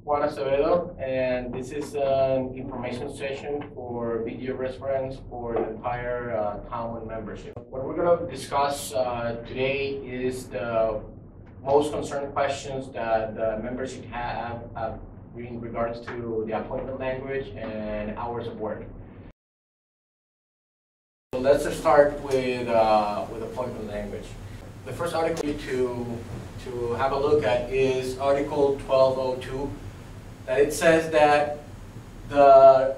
Juan Acevedo, and this is an information session for video reference for the entire TAUMUN membership. What we're going to discuss today is the most concerned questions that the membership have in regards to the appointment language and hours of work. So let's just start with appointment language. The first article to have a look at is Article 1202. That it says that the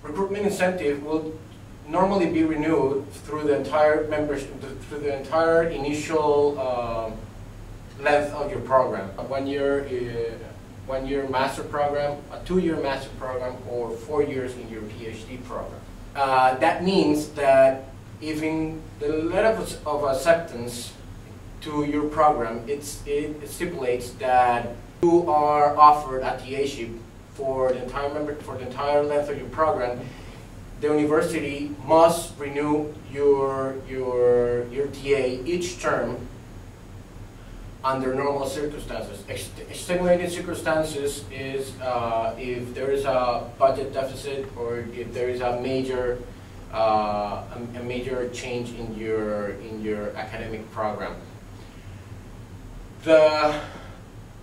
recruitment incentive will normally be renewed through the entire membership, through the entire initial length of your program. A one-year master program, a 2-year master program, or 4 years in your PhD program. That means that even the letter of acceptance to your program, it stipulates that you are offered a TA-ship for the entire length of your program. The university must renew your TA each term under normal circumstances. Extenuating circumstances is if there is a budget deficit or if there is a major change in your academic program.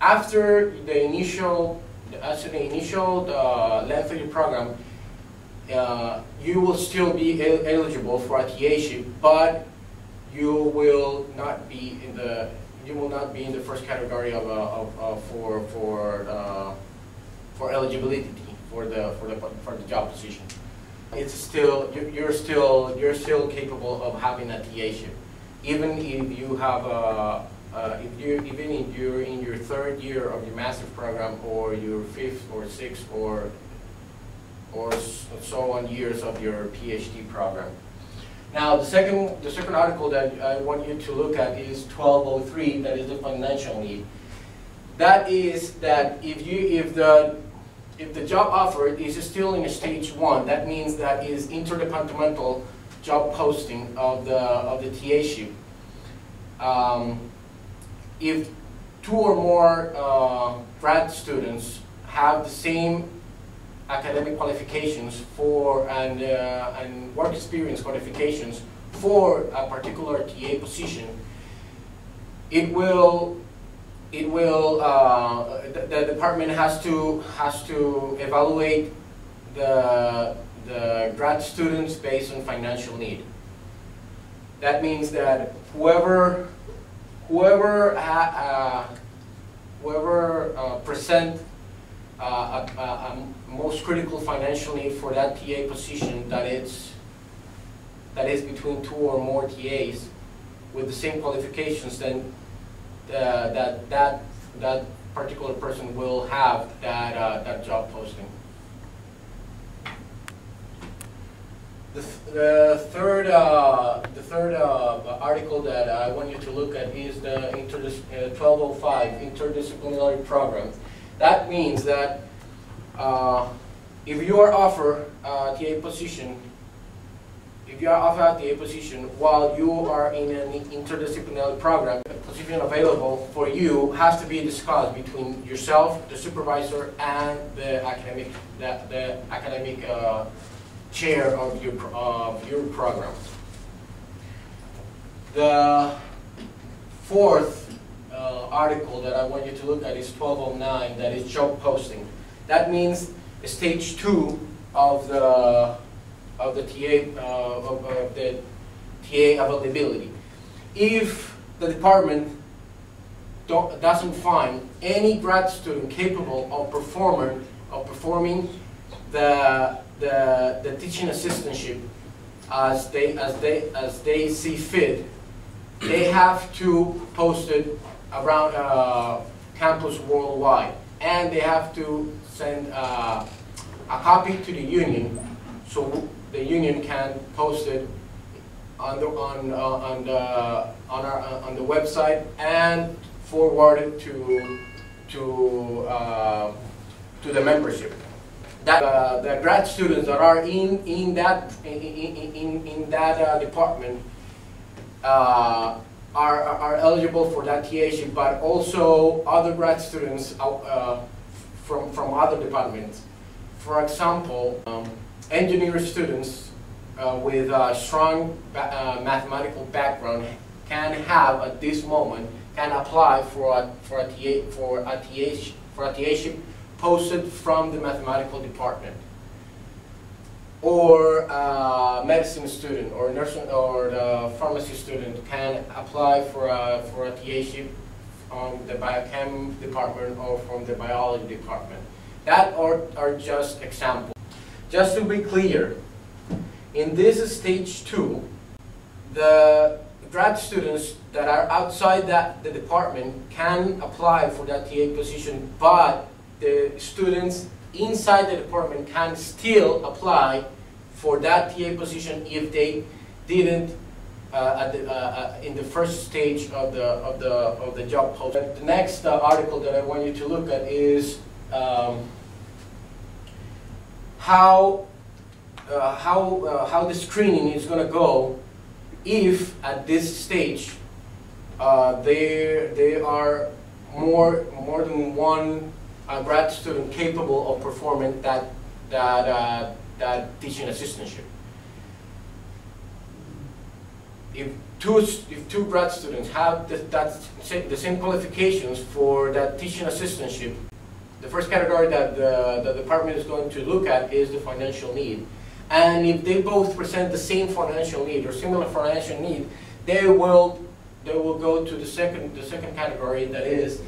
After the initial length of your program, you will still be eligible for a TA-ship, but you will not be in the first category for eligibility for the job position. It's still you're still capable of having a TA-ship, even if you have even if you're in your 3rd year of your master's program or your 5th or 6th or so on years of your PhD program. Now the second article that I want you to look at is 1203. That is the financial need. That is that if the job offer is still in stage 1, that means that is interdepartmental job posting of the TA-ship. If 2 or more grad students have the same academic qualifications and work experience qualifications for a particular TA position, the department has to evaluate the grad students based on financial need. That means that whoever present a most critical financial need for that TA position, that is between 2 or more TAs with the same qualifications, then that particular person will have that job posting. The third article that I want you to look at is the 1205 interdisciplinary program. That means that if you are offered a TA position, while you are in an interdisciplinary program, the position available for you has to be discussed between yourself, the supervisor, and the academic chair of your program. The fourth article that I want you to look at is 1209. That is job posting. That means stage 2 of the TA availability. If the department doesn't find any grad student capable of performing the teaching assistantship as they see fit, they have to post it around campus worldwide, and they have to send a copy to the union, so the union can post it on the website and forward it to the membership. That the grad students that are in that department are eligible for that TA-ship, but also other grad students from other departments. For example, engineer students with a strong mathematical background can have at this moment can apply for a TA posted from the mathematical department. Or a medicine student or nursing or the pharmacy student can apply for a TA from the biochem department or from the biology department. That are just examples. Just to be clear, in this stage 2, the grad students that are outside the department can apply for that TA position, but the students inside the department can still apply for that TA position if they didn't in the first stage of the job post. The next article that I want you to look at is how the screening is going to go if at this stage there are more than one grad student capable of performing that teaching assistantship. If two grad students have the same qualifications for that teaching assistantship, the first category that the department is going to look at is the financial need. And if they both present the same financial need or similar financial need, they will go to the second category, that is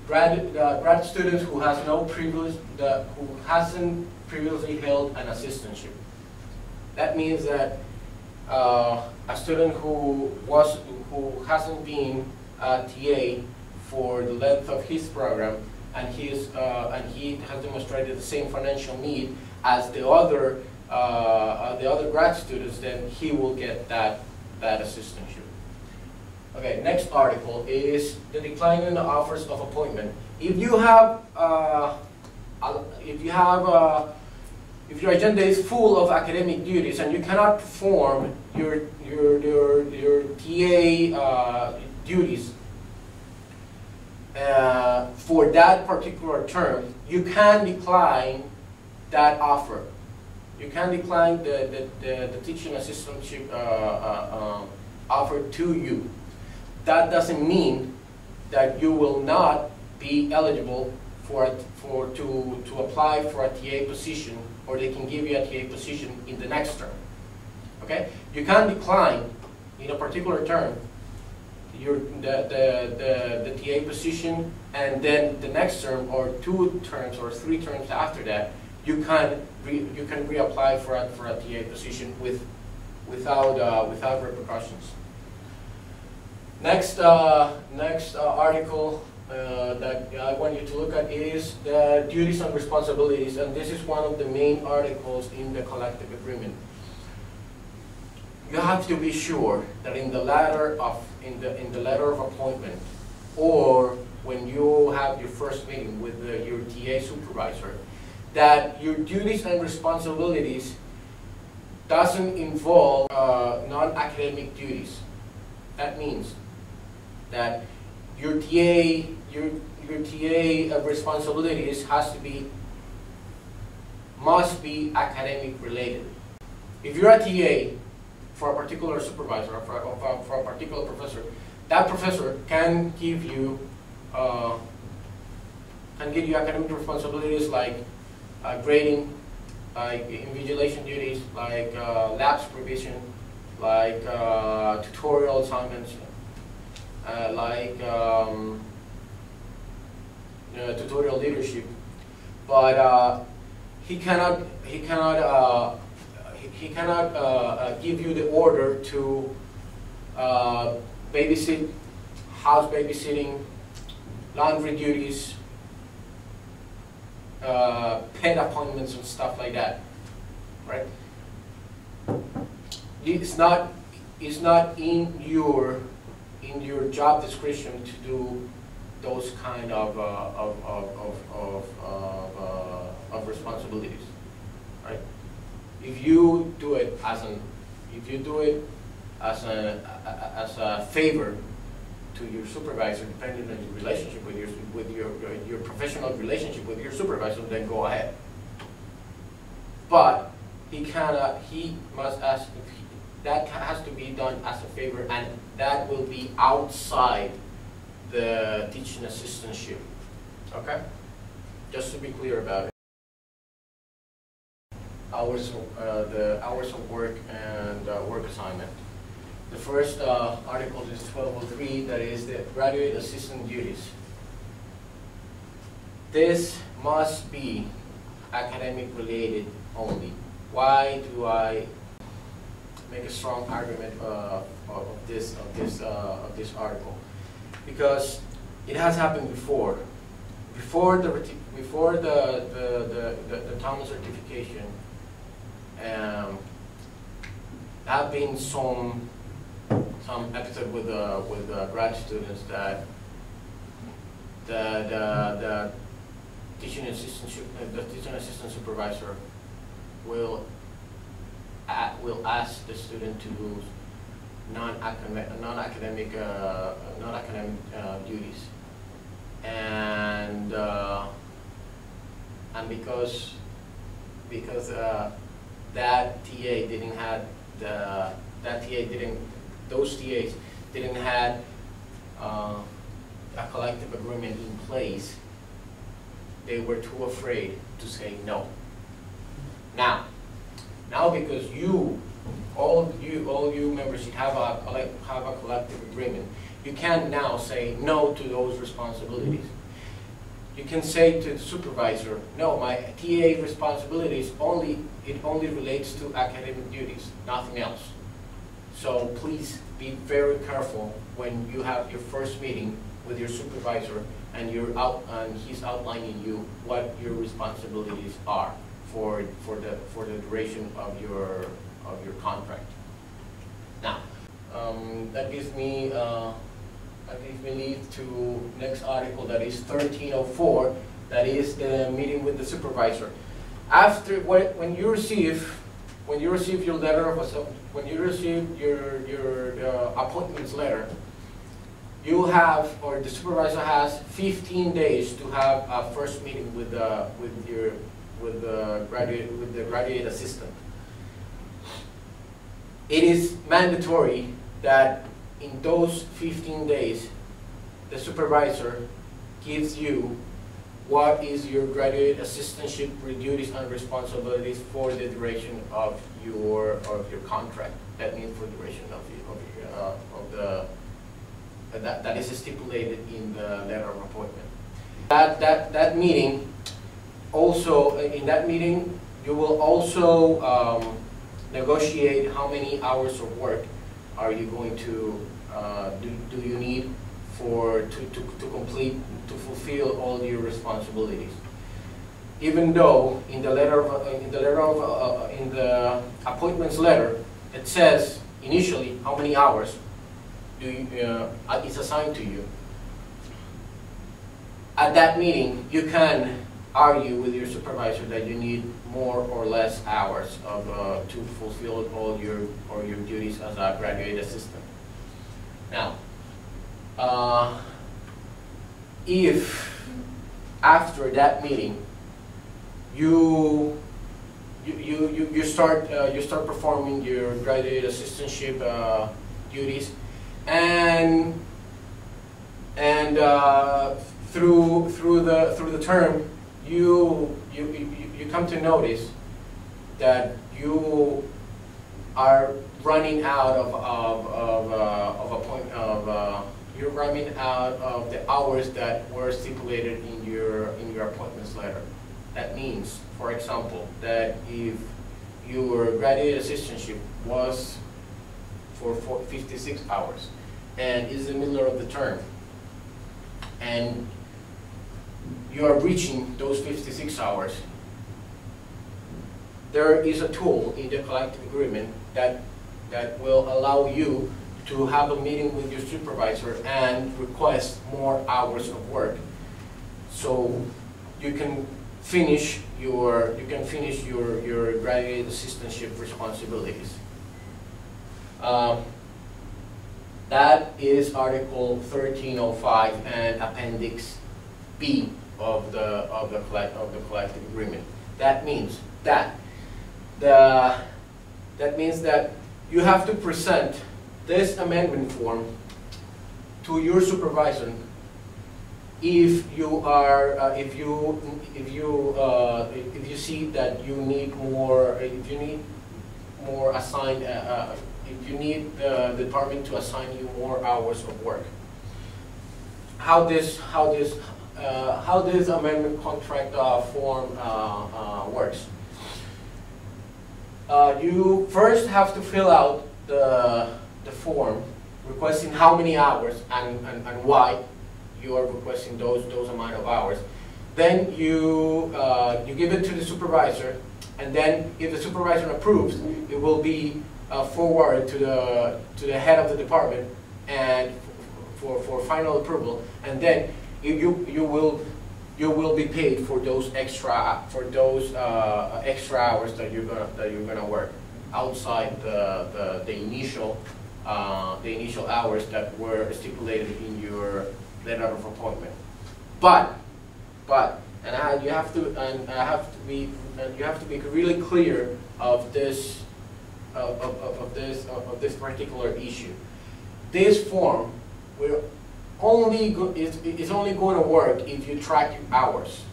grad students who has no previous who hasn't previously held an assistantship. That means that a student who hasn't been a TA for the length of his program and he has demonstrated the same financial need as the other grad students, then he will get that assistantship. Okay, next article is the decline in the offers of appointment. If you have if your agenda is full of academic duties and you cannot perform your TA duties for that particular term, you can decline that offer. You can decline the teaching assistantship offered to you. That doesn't mean that you will not be eligible to apply for a TA position, or they can give you a TA position in the next term. Okay? You can decline in a particular term the TA position, and then the next term or 2 terms or 3 terms after that, you can reapply for a TA position without repercussions. Next article that I want you to look at is the duties and responsibilities, and this is one of the main articles in the collective agreement. You have to be sure that in the letter of appointment, or when you have your first meeting with your TA supervisor, that your duties and responsibilities doesn't involve non-academic duties. That means that your TA responsibilities must be academic related. If you're a TA for a particular supervisor or for a particular professor, that professor can give you academic responsibilities like grading, like invigilation duties, like lab supervision, like tutorial assignments, like tutorial leadership, but he cannot give you the order to babysit, house babysitting, laundry duties, pet appointments and stuff like that, right? It's not in your job description to do those kind of responsibilities, right? If you do it as a favor to your supervisor, depending on your relationship with your professional relationship with your supervisor, then go ahead. But he must ask, that has to be done as a favor, and that will be outside the teaching assistantship. Okay? Just to be clear about it. The hours of work and work assignment. The first article is 1203, that is the graduate assistant duties. This must be academic related only. Why do I make a strong argument of this article? Because it has happened before. Before the TAUMUN certification, have been some episode with grad students that the teaching assistant supervisor will ask the student to do non-academic duties, and because that TA didn't have those TAs didn't have a collective agreement in place, they were too afraid to say no. Now because all you members have a collective agreement, you can now say no to those responsibilities. You can say to the supervisor, no, my TA responsibilities only relates to academic duties, nothing else. So please be very careful when you have your first meeting with your supervisor and he's outlining you what your responsibilities are for the duration of your contract. Now, that gives me lead to next article, that is 1304, that is the meeting with the supervisor. After when you receive your letter of when you receive your appointments letter, you have, or the supervisor has 15 days to have a first meeting with the graduate assistant. It is mandatory that in those 15 days, the supervisor gives you what is your graduate assistantship duties and responsibilities for the duration of your contract. That means for the duration that is stipulated in the letter of appointment. That meeting also, in that meeting, you will also negotiate how many hours of work are you going to do you need to fulfill all your responsibilities. Even though in the appointments letter it says initially how many hours is assigned to you. At that meeting, you can argue with your supervisor that you need more or less hours to fulfill all your duties as a graduate assistant. Now, if after that meeting you start performing your graduate assistantship duties, and through the term you come to notice that you are running out you're running out of the hours that were stipulated in your appointments letter. That means, for example, that if your graduate assistantship was for 56 hours and is the middle of the term, and you are reaching those 56 hours, there is a tool in the collective agreement that will allow you to have a meeting with your supervisor and request more hours of work, so you can finish your graduate assistantship responsibilities. That is Article 1305 and Appendix B of the collective agreement. That means that you have to present this amendment form to your supervisor if you see that you need more, if you need the department to assign you more hours of work. How this amendment contract form works. You first have to fill out the form requesting how many hours and why you are requesting those amount of hours. Then you give it to the supervisor, and then if the supervisor approves, it will be forwarded to the head of the department and for final approval, and then you will be paid for those extra hours that you're gonna work outside the initial hours that were stipulated in your letter of appointment. But you have to be really clear of this particular issue. This form is only going to work if you track your hours,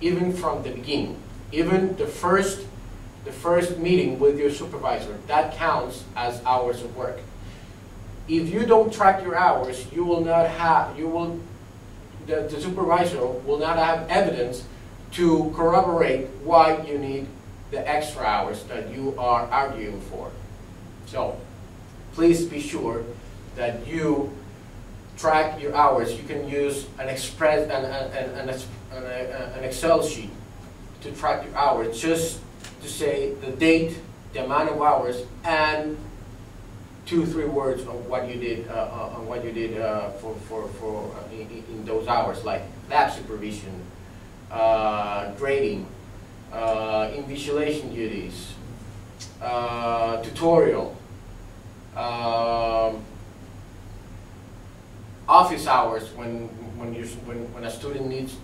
even from the beginning, even the first meeting with your supervisor. That counts as hours of work. If you don't track your hours, the supervisor will not have evidence to corroborate why you need the extra hours that you are arguing for. So please be sure that you track your hours. You can use an Excel sheet to track your hours, just to say the date, the amount of hours, and 2-3 words of what you did in those hours, like lab supervision, grading, invigilation duties, tutorial, office hours when a student needs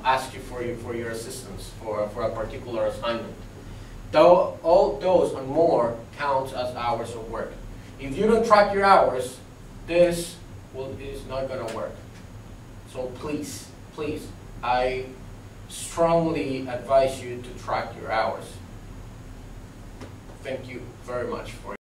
asks you for your assistance for a particular assignment. Though all those and more counts as hours of work. If you don't track your hours, this is not going to work. So please, I strongly advise you to track your hours. Thank you very much for